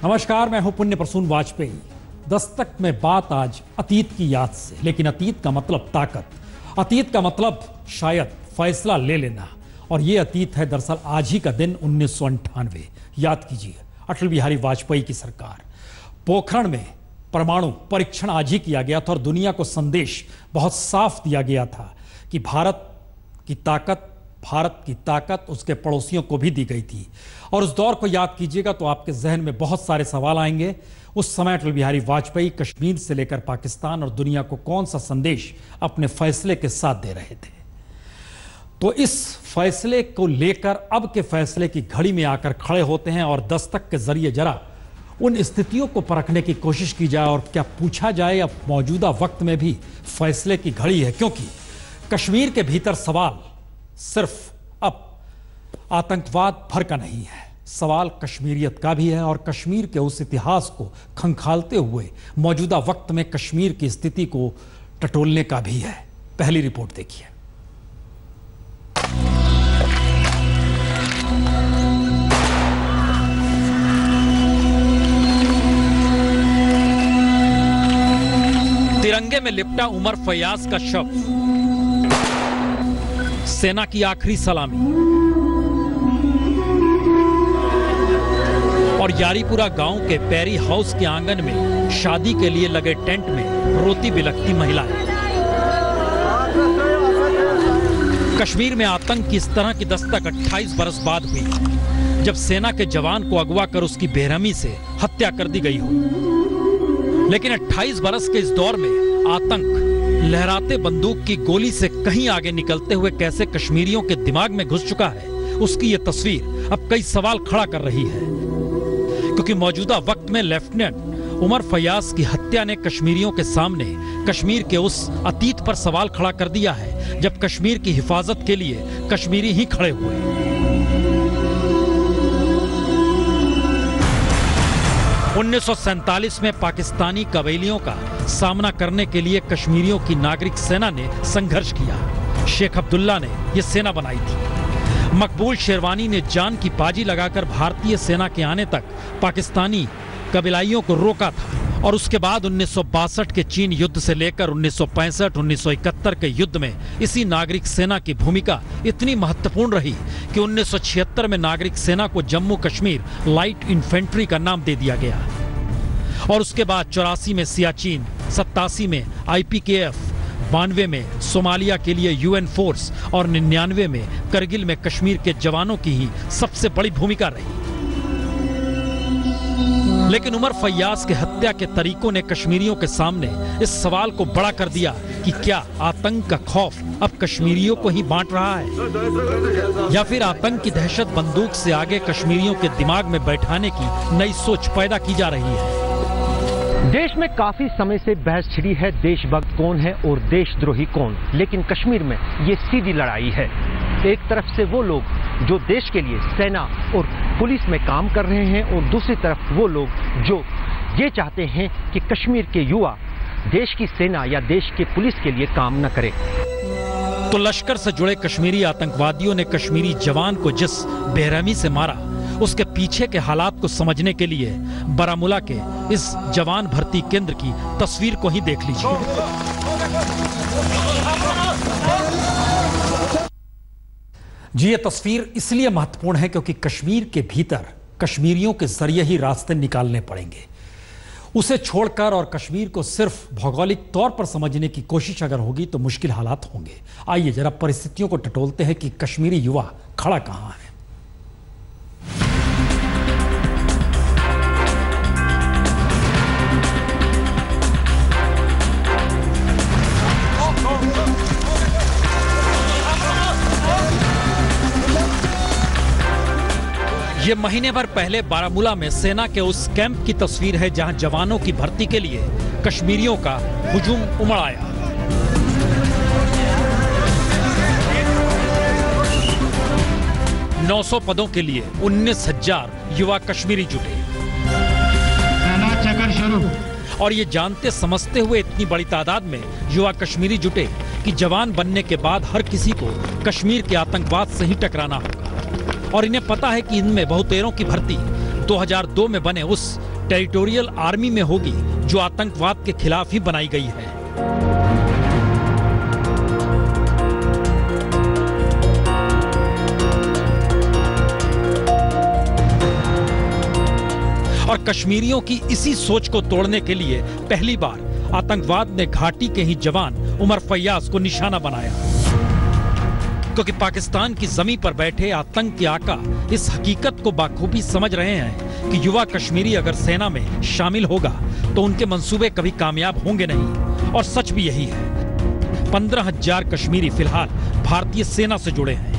नमस्कार, मैं हूं पुण्य प्रसून वाजपेयी। दस्तक में बात आज अतीत की याद से, लेकिन अतीत का मतलब ताकत, अतीत का मतलब शायद फैसला ले लेना। और ये अतीत है दरअसल आज ही का दिन 1998। याद कीजिए, अटल बिहारी वाजपेयी की सरकार। पोखरण में परमाणु परीक्षण आज ही किया गया था और दुनिया को संदेश बहुत साफ दिया गया था कि भारत की ताकत उसके पड़ोसियों को भी दी गई थी। और उस दौर को याद कीजिएगा तो आपके जहन में बहुत सारे सवाल आएंगे। उस समय अटल बिहारी वाजपेयी कश्मीर से लेकर पाकिस्तान और दुनिया को कौन सा संदेश अपने फैसले के साथ दे रहे थे। तो इस फैसले को लेकर अब के फैसले की घड़ी में आकर खड़े होते हैं और दस्तक के जरिए जरा उन स्थितियों को परखने की कोशिश की जाए और क्या पूछा जाए अब मौजूदा वक्त में भी फैसले की घड़ी है, क्योंकि कश्मीर के भीतर सवाल सिर्फ अब आतंकवाद भर का नहीं है, सवाल कश्मीरियत का भी है और कश्मीर के उस इतिहास को खंगालते हुए मौजूदा वक्त में कश्मीर की स्थिति को टटोलने का भी है। पहली रिपोर्ट देखिए। तिरंगे में लिपटा उमर फयाज का शव, सेना की आखिरी सलामी। और यारीपुरा गांव के पैरी हाउस के आंगन में शादी के लिए लगे टेंट में रोती बिलखती महिलाएं। कश्मीर में आतंक की इस तरह की दस्तक 28 बरस बाद हुई, जब सेना के जवान को अगवा कर उसकी बेरहमी से हत्या कर दी गई हो। लेकिन 28 बरस के इस दौर में आतंक लहराते बंदूक की गोली से कहीं आगे निकलते हुए कैसे कश्मीरियों के दिमाग में घुस चुका है, उसकी ये तस्वीर अब कई सवाल खड़ा कर रही है। क्योंकि मौजूदा वक्त में लेफ्टिनेंट उमर फयाज की हत्या ने कश्मीरियों के सामने कश्मीर के उस अतीत पर सवाल खड़ा कर दिया है जब कश्मीर की हिफाजत के लिए कश्मीरी ही खड़े हुए। 1947 में पाकिस्तानी कबीलियों का सामना करने के लिए कश्मीरियों की नागरिक सेना ने संघर्ष किया। शेख अब्दुल्ला ने यह सेना बनाई थी। मकबूल शेरवानी ने जान की बाजी लगाकर भारतीय सेना के आने तक पाकिस्तानी कबीलाइयों को रोका था। और उसके बाद 1962 के चीन युद्ध से लेकर 1965-1971 के युद्ध में इसी नागरिक सेना की भूमिका इतनी महत्वपूर्ण रही कि 1976 में नागरिक सेना को जम्मू कश्मीर लाइट इन्फेंट्री का नाम दे दिया गया। और उसके बाद 84 में सियाचिन, 87 में IPKF, 92 में सोमालिया के लिए UN फोर्स और 99 में करगिल में कश्मीर के जवानों की ही सबसे बड़ी भूमिका रही। लेकिन उमर फयाज के हत्या के तरीकों ने कश्मीरियों के सामने इस सवाल को बड़ा कर दिया कि क्या आतंक का खौफ अब कश्मीरियों को ही बांट रहा है, या फिर आतंक की दहशत बंदूक से आगे कश्मीरियों के दिमाग में बैठाने की नई सोच पैदा की जा रही है। देश में काफी समय से बहस छिड़ी है देशभक्त कौन है और देशद्रोही कौन, लेकिन कश्मीर में ये सीधी लड़ाई है। एक तरफ से वो लोग जो देश के लिए सेना और पुलिस में काम कर रहे हैं और दूसरी तरफ वो लोग जो ये चाहते हैं कि कश्मीर के युवा देश की सेना या देश के पुलिस के लिए काम न करें। तो लश्कर से जुड़े कश्मीरी आतंकवादियों ने कश्मीरी जवान को जिस बेरहमी से मारा, उसके पीछे के हालात को समझने के लिए बारामूला के इस जवान भर्ती केंद्र की तस्वीर को ही देख लीजिए। जी, ये तस्वीर इसलिए महत्वपूर्ण है क्योंकि कश्मीर के भीतर कश्मीरियों के जरिए ही रास्ते निकालने पड़ेंगे। उसे छोड़कर और कश्मीर को सिर्फ भौगोलिक तौर पर समझने की कोशिश अगर होगी तो मुश्किल हालात होंगे। आइए जरा परिस्थितियों को टटोलते हैं कि कश्मीरी युवा खड़ा कहां है। ये महीने भर पहले बारामूला में सेना के उस कैंप की तस्वीर है जहां जवानों की भर्ती के लिए कश्मीरियों का हुजूम उमड़ आया। "900 पदों के लिए 19,000 युवा कश्मीरी जुटे और ये जानते समझते हुए इतनी बड़ी तादाद में युवा कश्मीरी जुटे कि जवान बनने के बाद हर किसी को कश्मीर के आतंकवाद से ही टकराना होगा। और इन्हें पता है कि इनमें बहुतेरों की भर्ती 2002 में बने उस टेरिटोरियल आर्मी में होगी जो आतंकवाद के खिलाफ ही बनाई गई है। और कश्मीरियों की इसी सोच को तोड़ने के लिए पहली बार आतंकवाद ने घाटी के ही जवान उमर फैयाज को निशाना बनाया, क्योंकि पाकिस्तान की जमीन पर बैठे आतंक के आका इस हकीकत को बाखूबी समझ रहे हैं कि युवा कश्मीरी अगर सेना में शामिल होगा तो उनके मंसूबे कभी कामयाब होंगे नहीं। और सच भी यही है। 15,000 कश्मीरी फिलहाल भारतीय सेना से जुड़े हैं।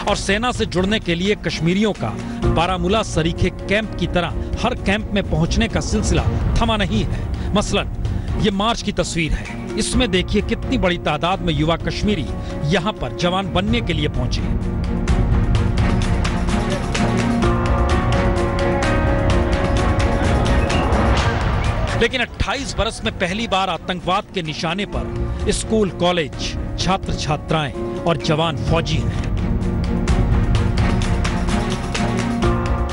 और सेना से जुड़ने के लिए कश्मीरियों का बारामूला सरीखे कैंप की तरह हर कैंप में पहुंचने का सिलसिला थमा नहीं है। मसलन ये मार्च की तस्वीर है, इसमें देखिए कितनी बड़ी तादाद में युवा कश्मीरी यहां पर जवान बनने के लिए पहुंचे। लेकिन 28 बरस में पहली बार आतंकवाद के निशाने पर स्कूल, कॉलेज, छात्र छात्राएं और जवान फौजी हैं।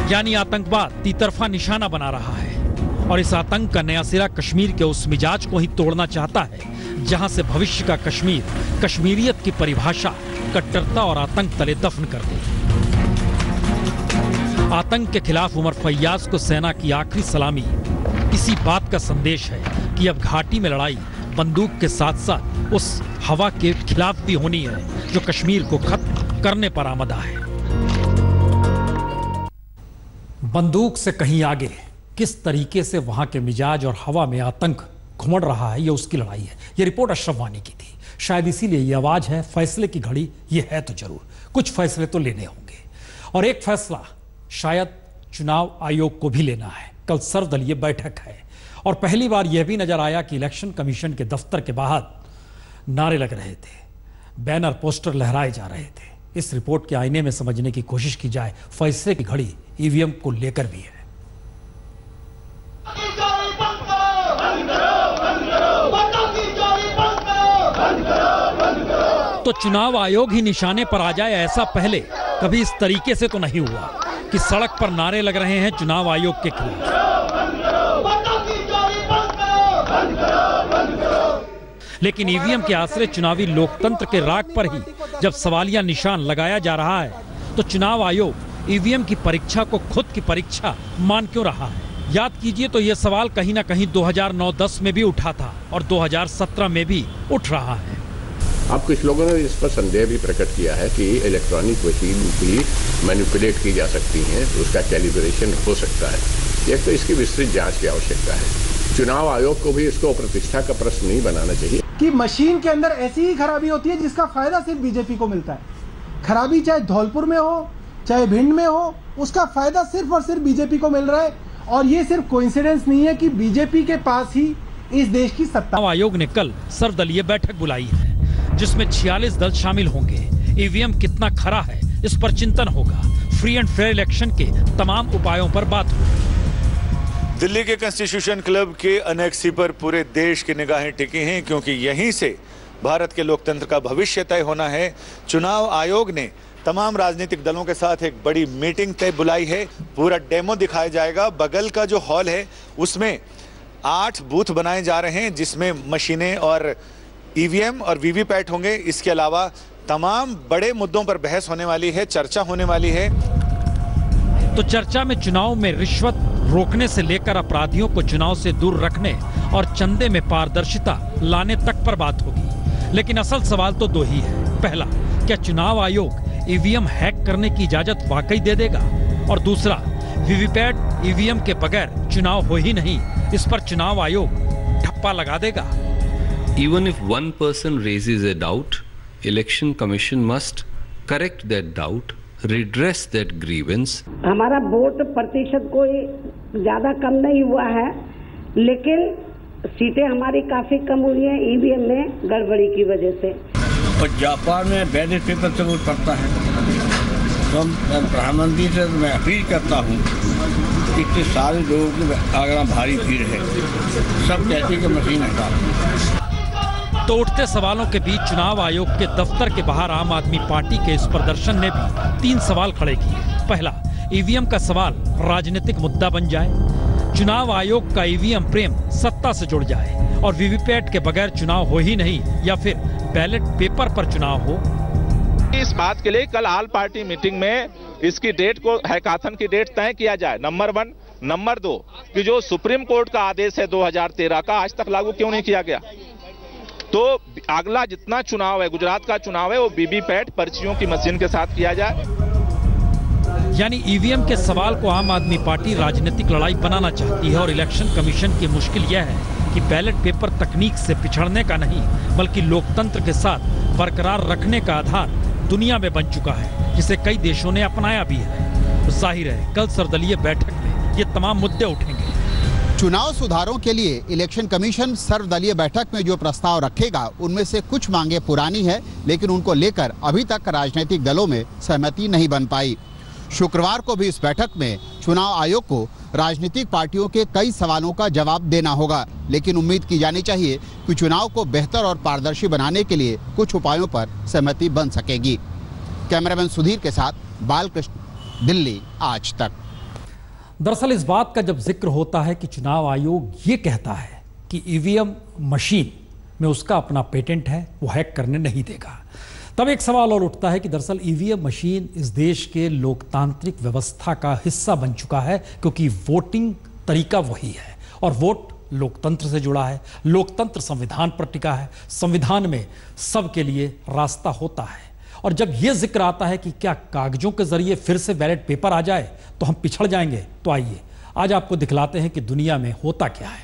यानी आतंकवाद तितरफा निशाना बना रहा है। और इस आतंक का नया सिरा कश्मीर के उस मिजाज को ही तोड़ना चाहता है जहां से भविष्य का कश्मीर कश्मीरियत की परिभाषा कट्टरता और आतंक तले दफन कर दे। आतंक के खिलाफ उमर फैयाज को सेना की आखिरी सलामी इसी बात का संदेश है कि अब घाटी में लड़ाई बंदूक के साथ साथ उस हवा के खिलाफ भी होनी है जो कश्मीर को खत्म करने पर आमदा है। बंदूक से कहीं आगे किस तरीके से वहां के मिजाज और हवा में आतंक घुमड़ रहा है, ये उसकी लड़ाई है। ये रिपोर्ट अशरफ वानी की थी। शायद इसीलिए ये आवाज है फैसले की घड़ी। ये है तो जरूर, कुछ फैसले तो लेने होंगे और एक फैसला शायद चुनाव आयोग को भी लेना है। कल सर्वदलीय बैठक है और पहली बार यह भी नजर आया कि इलेक्शन कमीशन के दफ्तर के बाहर नारे लग रहे थे, बैनर पोस्टर लहराए जा रहे थे। इस रिपोर्ट के आईने में समझने की कोशिश की जाए, फैसले की घड़ी ईवीएम को लेकर भी है। तो चुनाव आयोग ही निशाने पर आ जाए, ऐसा पहले कभी इस तरीके से तो नहीं हुआ कि सड़क पर नारे लग रहे हैं चुनाव आयोग के खिलाफ। लेकिन ईवीएम के आसरे चुनावी लोकतंत्र के राग पर ही जब सवालिया निशान लगाया जा रहा है तो चुनाव आयोग ईवीएम की परीक्षा को खुद की परीक्षा मान क्यों रहा है? याद कीजिए तो यह सवाल कहीं ना कहीं 2009-10 में भी उठा था और 2017 में भी उठ रहा है। अब कुछ लोगों ने इस पर संदेह भी प्रकट किया है कि इलेक्ट्रॉनिक मशीन भी मैनिपुलेट की जा सकती हैं, तो उसका कैलिब्रेशन हो सकता है। एक तो इसकी विस्तृत जांच की आवश्यकता है। चुनाव आयोग को भी इसको प्रतिष्ठा का प्रश्न नहीं बनाना चाहिए कि मशीन के अंदर ऐसी ही खराबी होती है जिसका फायदा सिर्फ बीजेपी को मिलता है। खराबी चाहे धौलपुर में हो चाहे भिंड में हो, उसका फायदा सिर्फ और सिर्फ बीजेपी को मिल रहा है। और ये सिर्फ कोइंसिडेंस नहीं है कि बीजेपी के पास ही इस देश की सत्ता। आयोग ने कल सर्वदलीय बैठक बुलाई है जिसमें 46 दल शामिल होंगे। ईवीएम कितना खरा है इस पर चिंतन होगा। फ्री एंड फेयर इलेक्शन के तमाम उपायों पर बात होगी। दिल्ली के कॉन्स्टिट्यूशन क्लब के अनेक्सी पर पूरे देश की निगाहें टिकी हैं, क्योंकि यहीं से भारत के लोकतंत्र का भविष्य तय होना है। चुनाव आयोग ने तमाम राजनीतिक दलों के साथ एक बड़ी मीटिंग तय बुलाई है। पूरा डेमो दिखाया जाएगा। बगल का जो हॉल है उसमें 8 बूथ बनाए जा रहे हैं जिसमें मशीनें और ईवीएम और वीवीपैट होंगे। इसके अलावा तमाम बड़े मुद्दों पर बहस होने वाली है, चर्चा होने वाली है। तो चर्चा में चुनाव में रिश्वत रोकने से लेकर अपराधियों को चुनाव से दूर रखने और चंदे में पारदर्शिता लाने तक पर बात होगी। लेकिन असल सवाल तो दो ही है। पहला, क्या चुनाव आयोग ईवीएम हैक करने की इजाजत वाकई दे देगा? और दूसरा, वीवीपैट ईवीएम के बगैर चुनाव हो ही नहीं, इस पर चुनाव आयोग ठप्पा लगा देगा। Even if one person raises a doubt, Election Commission must correct that doubt, redress that grievance. हमारा वोट प्रतिशत कोई ज्यादा कम नहीं हुआ है, लेकिन सीटें हमारी काफी कम हुई हैं ईवीएम में गड़बड़ी की वजह से। और जापान में बैलेट पेपर से वोट पड़ता है, तो प्रधानमंत्री से मैं अपील करता हूँ, इतने सारे लोगों की आगरा भारी भीड़ है, सब कहते हैं कि मशीन हटा। तो उठते सवालों के बीच चुनाव आयोग के दफ्तर के बाहर आम आदमी पार्टी के इस प्रदर्शन ने भी 3 सवाल खड़े किए। पहला, ईवीएम का सवाल राजनीतिक मुद्दा बन जाए, चुनाव आयोग का ईवीएम प्रेम सत्ता से जुड़ जाए और वीवीपैट के बगैर चुनाव हो ही नहीं, या फिर बैलेट पेपर पर चुनाव हो। इस बात के लिए कल ऑल पार्टी मीटिंग में इसकी डेट को, हैकाथन की डेट तय किया जाए, नंबर 1। नंबर 2 कि जो सुप्रीम कोर्ट का आदेश है 2013 का, आज तक लागू क्यों नहीं किया गया। तो अगला जितना चुनाव है, गुजरात का चुनाव है, वो वीवीपैट पर्चियों की मशीन के साथ किया जाए। यानी ईवीएम के सवाल को आम आदमी पार्टी राजनीतिक लड़ाई बनाना चाहती है और इलेक्शन कमीशन की मुश्किल यह है कि बैलेट पेपर तकनीक से पिछड़ने का नहीं, बल्कि लोकतंत्र के साथ बरकरार रखने का आधार दुनिया में बन चुका है, जिसे कई देशों ने अपनाया भी है। जाहिर है कल सर्वदलीय बैठक में ये तमाम मुद्दे उठेंगे। चुनाव सुधारों के लिए इलेक्शन कमीशन सर्वदलीय बैठक में जो प्रस्ताव रखेगा, उनमें से कुछ मांगे पुरानी है, लेकिन उनको लेकर अभी तक राजनीतिक दलों में सहमति नहीं बन पाई। शुक्रवार को भी इस बैठक में चुनाव आयोग को राजनीतिक पार्टियों के कई सवालों का जवाब देना होगा, लेकिन उम्मीद की जानी चाहिए कि चुनाव को बेहतर और पारदर्शी बनाने के लिए कुछ उपायों पर सहमति बन सकेगी। कैमरामैन सुधीर के साथ बालकृष्ण, दिल्ली आज तक। दरअसल इस बात का जब जिक्र होता है कि चुनाव आयोग ये कहता है कि ईवीएम मशीन में उसका अपना पेटेंट है, वो हैक करने नहीं देगा, तब एक सवाल और उठता है कि दरअसल ईवीएम मशीन इस देश के लोकतांत्रिक व्यवस्था का हिस्सा बन चुका है, क्योंकि वोटिंग तरीका वही है और वोट लोकतंत्र से जुड़ा है। लोकतंत्र संविधान पर टिका है, संविधान में सबके लिए रास्ता होता है। और जब यह जिक्र आता है कि क्या कागजों के जरिए फिर से बैलेट पेपर आ जाए तो हम पिछड़ जाएंगे, तो आइए आज आपको दिखलाते हैं कि दुनिया में होता क्या है।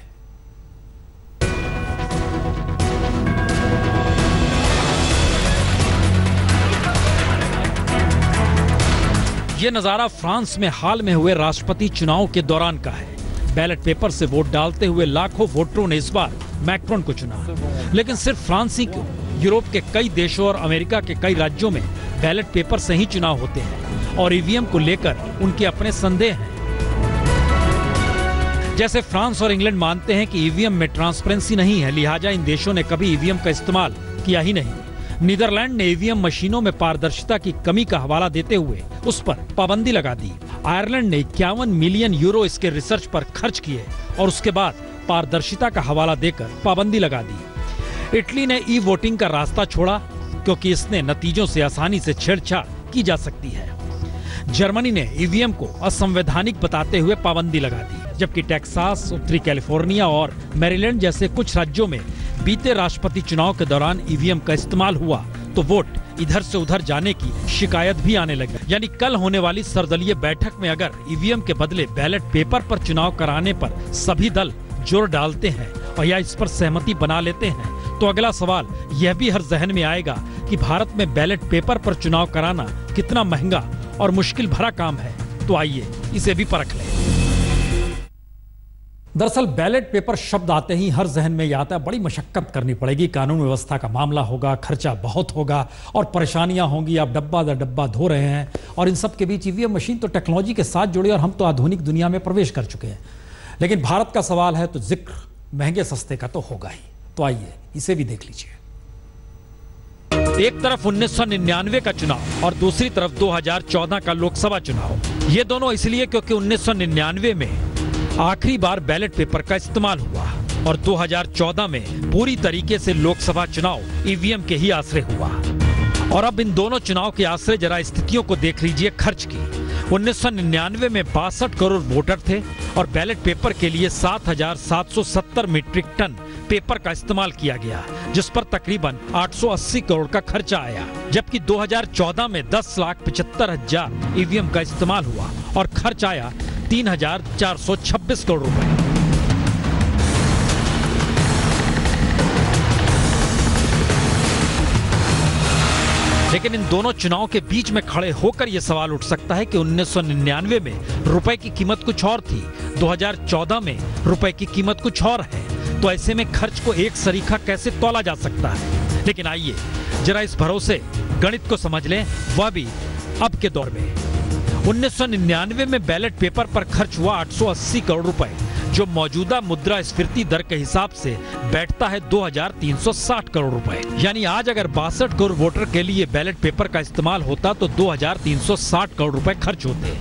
यह नजारा फ्रांस में हाल में हुए राष्ट्रपति चुनाव के दौरान का है। बैलेट पेपर से वोट डालते हुए लाखों वोटरों ने इस बार मैक्रोन को चुना, लेकिन सिर्फ फ्रांस ही क्यों, यूरोप के कई देशों और अमेरिका के कई राज्यों में बैलेट पेपर से ही चुनाव होते हैं और ईवीएम को लेकर उनके अपने संदेह हैं। जैसे फ्रांस और इंग्लैंड मानते हैं कि ईवीएम में ट्रांसपेरेंसी नहीं है, लिहाजा इन देशों ने कभी ईवीएम का इस्तेमाल किया ही नहीं। नीदरलैंड ने ईवीएम मशीनों में पारदर्शिता की कमी का हवाला देते हुए उस पर पाबंदी लगा दी। आयरलैंड ने 51 मिलियन यूरो इसके रिसर्च पर खर्च किए और उसके बाद पारदर्शिता का हवाला देकर पाबंदी लगा दी। इटली ने ई वोटिंग का रास्ता छोड़ा क्योंकि इसने नतीजों से आसानी से छेड़छाड़ की जा सकती है। जर्मनी ने ईवीएम को असंवैधानिक बताते हुए पाबंदी लगा दी, जबकि टेक्सास, उत्तरी कैलिफोर्निया और मैरीलैंड जैसे कुछ राज्यों में बीते राष्ट्रपति चुनाव के दौरान ईवीएम का इस्तेमाल हुआ तो वोट इधर से उधर जाने की शिकायत भी आने लगी। यानी कल होने वाली सर्वदलीय बैठक में अगर ईवीएम के बदले बैलेट पेपर पर चुनाव कराने पर सभी दल जोर डालते हैं और या इस पर सहमति बना लेते हैं, तो अगला सवाल यह भी हर जहन में आएगा कि भारत में बैलेट पेपर पर चुनाव कराना कितना महंगा और मुश्किल भरा काम है। तो आइए इसे भी परख लें। दरअसल बैलेट पेपर शब्द आते ही हर जहन में यह आता है बड़ी मशक्कत करनी पड़ेगी, कानून व्यवस्था का मामला होगा, खर्चा बहुत होगा और परेशानियां होंगी। आप डब्बा दर डब्बा धो रहे हैं और इन सब के बीच ईवीएम मशीन तो टेक्नोलॉजी के साथ जुड़ी और हम तो आधुनिक दुनिया में प्रवेश कर चुके हैं। लेकिन भारत का सवाल है तो जिक्र महंगे सस्ते का तो होगा ही। तो आइए इसे भी देख लीजिए। एक तरफ 1999 का चुनाव और दूसरी तरफ 2014 का लोकसभा चुनाव। ये दोनों इसलिए क्योंकि 1999 में आखिरी बार बैलेट पेपर का इस्तेमाल हुआ और 2014 में पूरी तरीके से लोकसभा चुनाव ईवीएम के ही आश्रय हुआ। और अब इन दोनों चुनाव के आश्रय जरा स्थितियों को देख लीजिए खर्च की। 1999 में 62 करोड़ वोटर थे और बैलेट पेपर के लिए 7,770 मीट्रिक टन पेपर का इस्तेमाल किया गया, जिस पर तकरीबन 880 करोड़ का खर्चा आया। जबकि 2014 में 10,75,000 ईवीएम का इस्तेमाल हुआ और खर्च आया 3,426 करोड़ रुपए। लेकिन इन दोनों चुनाव के बीच में खड़े होकर यह सवाल उठ सकता है कि 1999 में रुपए की कीमत कुछ और थी, 2014 में रुपए की कीमत कुछ और है, तो ऐसे में खर्च को एक सरीखा कैसे तौला जा सकता है। लेकिन आइए जरा इस भरोसे गणित को समझ लें, वह भी अब के दौर में। 1999 में बैलेट पेपर पर खर्च हुआ 880 करोड़ रुपए, जो मौजूदा मुद्रास्फीति दर के हिसाब से बैठता है 2360 करोड़ रुपए। यानी आज अगर 62 करोड़ वोटर के लिए बैलेट पेपर का इस्तेमाल होता तो 2360 करोड़ रुपए खर्च होते।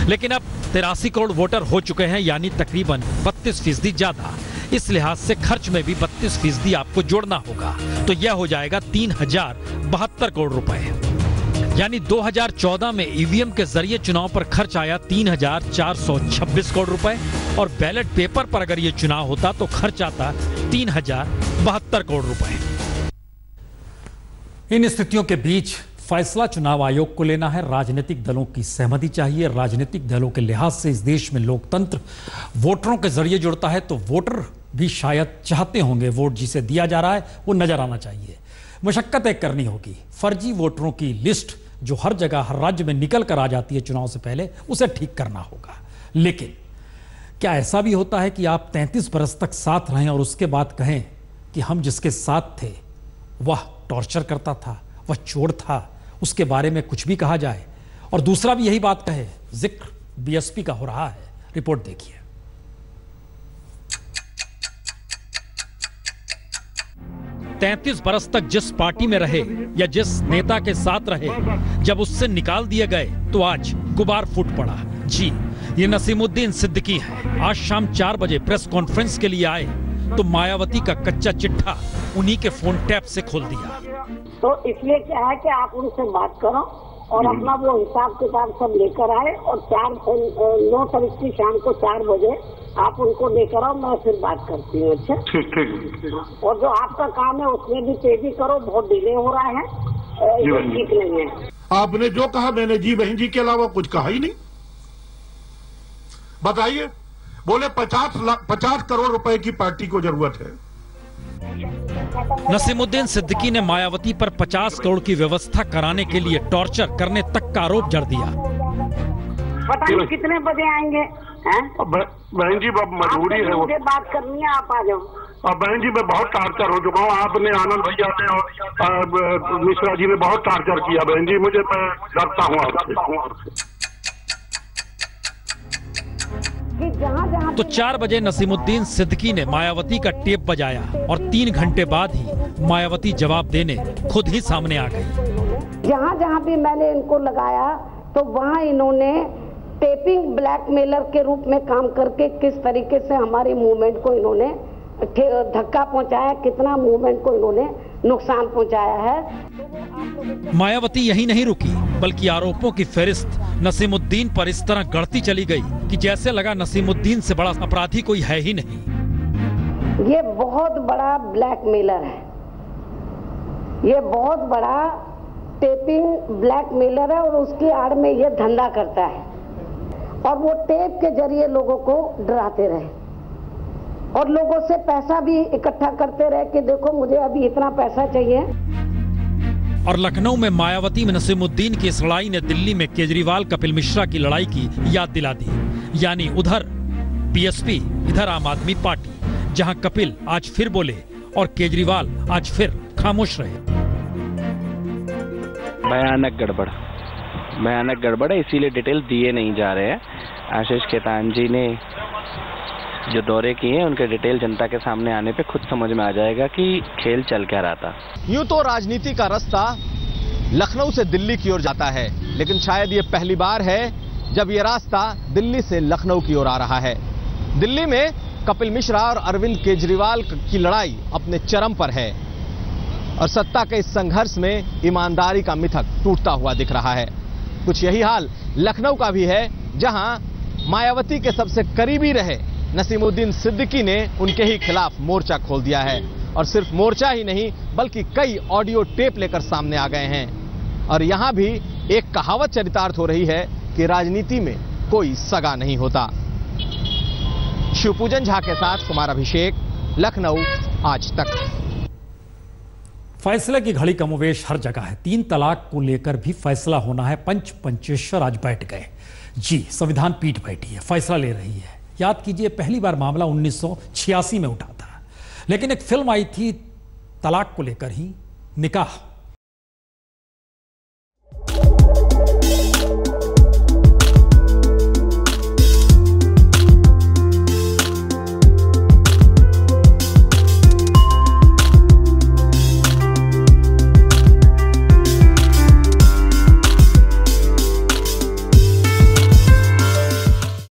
लेकिन अब 83 करोड़ वोटर हो चुके हैं, यानी तकरीबन 32% ज्यादा। इस लिहाज से खर्च में भी 32% आपको जोड़ना होगा, तो यह हो जाएगा 3072 करोड़ रुपए। यानी 2014 में ईवीएम के जरिए चुनाव पर खर्च आया 3426 करोड़ रुपए, और बैलेट पेपर पर अगर ये चुनाव होता तो खर्च आता 3072 करोड़ रुपए। इन स्थितियों के बीच फैसला चुनाव आयोग को लेना है। राजनीतिक दलों की सहमति चाहिए। राजनीतिक दलों के लिहाज से इस देश में लोकतंत्र वोटरों के जरिए जुड़ता है, तो वोटर भी शायद चाहते होंगे वोट जिसे दिया जा रहा है वो नजर आना चाहिए। मशक्कत एक करनी होगी। फर्जी वोटरों की लिस्ट जो हर जगह हर राज्य में निकल कर आ जाती है चुनाव से पहले, उसे ठीक करना होगा। लेकिन क्या ऐसा भी होता है कि आप 33 बरस तक साथ रहें और उसके बाद कहें कि हम जिसके साथ थे वह टॉर्चर करता था, वह चोर था, उसके बारे में कुछ भी कहा जाए, और दूसरा भी यही बात कहे? जिक्र बीएसपी का हो रहा है। रिपोर्ट देखिए। तैंतीस बरस तक जिस पार्टी में रहे या जिस नेता के साथ रहे, जब उससे निकाल दिए गए तो आज गुबार फूट पड़ा। जी, ये नसीमुद्दीन सिद्दीकी हैं। आज शाम 4 बजे प्रेस कॉन्फ्रेंस के लिए आए तो मायावती का कच्चा चिट्ठा उन्हीं के फोन टैप से खोल दिया। तो इसलिए क्या है कि आप उनसे बात करो और अपना वो हिसाब किताब सब लेकर आए, और 9 तारीख की शाम को 4 बजे आप उनको लेकर आओ, मैं फिर बात करती हूँ। अच्छा, ठीक। और जो आपका काम है उसमें भी तेजी करो, बहुत डिले हो रहा है, ये ठीक नहीं है। आपने जो कहा मैंने जी बहन जी के अलावा कुछ कहा ही नहीं। बताइए, बोले 50 करोड़ रुपए की पार्टी को जरूरत है। नसीमुद्दीन सिद्दीकी ने मायावती पर 50 करोड़ की व्यवस्था कराने के लिए टॉर्चर करने तक का आरोप जड़ दिया। पता नहीं कितने बजे आएंगे? बहन जी मजबूरी है, मुझे बात करनी है, आप आ जाओ। अब बहन जी मैं बहुत टार्चर हो चुका हूँ। आपने, आनंद भैया ने और मिश्रा जी ने बहुत टार्चर किया बहन जी, मुझे मैं डरता हूँ आपसे। तो 4 बजे नसीमुद्दीन सिद्दीकी ने मायावती का टेप बजाया और 3 घंटे बाद ही मायावती जवाब देने खुद ही सामने आ गई। जहाँ जहाँ भी मैंने इनको लगाया तो वहाँ इन्होंने टेपिंग ब्लैकमेलर के रूप में काम करके किस तरीके से हमारी मूवमेंट को इन्होंने धक्का पहुंचाया, कितना मूवमेंट को इन्होंने नुकसान पहुंचाया है। मायावती यही नहीं रुकी, बल्कि आरोपों की फहरिस्त नसीमुद्दीन पर इस तरह गढ़ती चली गई कि जैसे लगा नसीमुद्दीन से बड़ा अपराधी कोई है ही नहीं। ये बहुत बड़ा ब्लैकमेलर है, ये बहुत बड़ा टेपिंग ब्लैकमेलर है, और उसकी आड़ में ये धंधा करता है, और वो टेप के जरिए लोगों को डराते रहे और लोगों से पैसा भी इकट्ठा करते रहे कि देखो मुझे अभी इतना पैसा चाहिए। और लखनऊ में मायावती में नसीमुद्दीन की इस लड़ाई ने दिल्ली में केजरीवाल कपिल मिश्रा की लड़ाई की याद दिला दी। यानी उधर बीएसपी, इधर आम आदमी पार्टी, जहां कपिल आज फिर बोले और केजरीवाल आज फिर खामोश रहे। भयानक गड़बड़ है, इसीलिए डिटेल दिए नहीं जा रहे हैं। आशीष खेतान जी ने जो दौरे किए हैं उनके डिटेल जनता के सामने आने पे खुद समझ में आ जाएगा कि खेल चल क्या रहा था। यूं तो राजनीति का रास्ता लखनऊ से दिल्ली की ओर जाता है, लेकिन शायद ये पहली बार है जब ये रास्ता दिल्ली से लखनऊ की ओर आ रहा है। दिल्ली में कपिल मिश्रा और अरविंद केजरीवाल की लड़ाई अपने चरम पर है और सत्ता के इस संघर्ष में ईमानदारी का मिथक टूटता हुआ दिख रहा है। कुछ यही हाल लखनऊ का भी है, जहां मायावती के सबसे करीबी रहे नसीमुद्दीन सिद्दीकी ने उनके ही खिलाफ मोर्चा खोल दिया है, और सिर्फ मोर्चा ही नहीं बल्कि कई ऑडियो टेप लेकर सामने आ गए हैं। और यहां भी एक कहावत चरितार्थ हो रही है कि राजनीति में कोई सगा नहीं होता। शिवपूजन झा के साथ कुमार अभिषेक, लखनऊ, आज तक। फैसले की घड़ी कमोवेश हर जगह है। 3 तलाक को लेकर भी फैसला होना है। पंचेश्वर आज बैठ गए। जी, संविधान पीठ बैठी है, फैसला ले रही है। याद कीजिए, पहली बार मामला 1986 में उठा था, लेकिन एक फिल्म आई थी तलाक को लेकर ही, निकाह।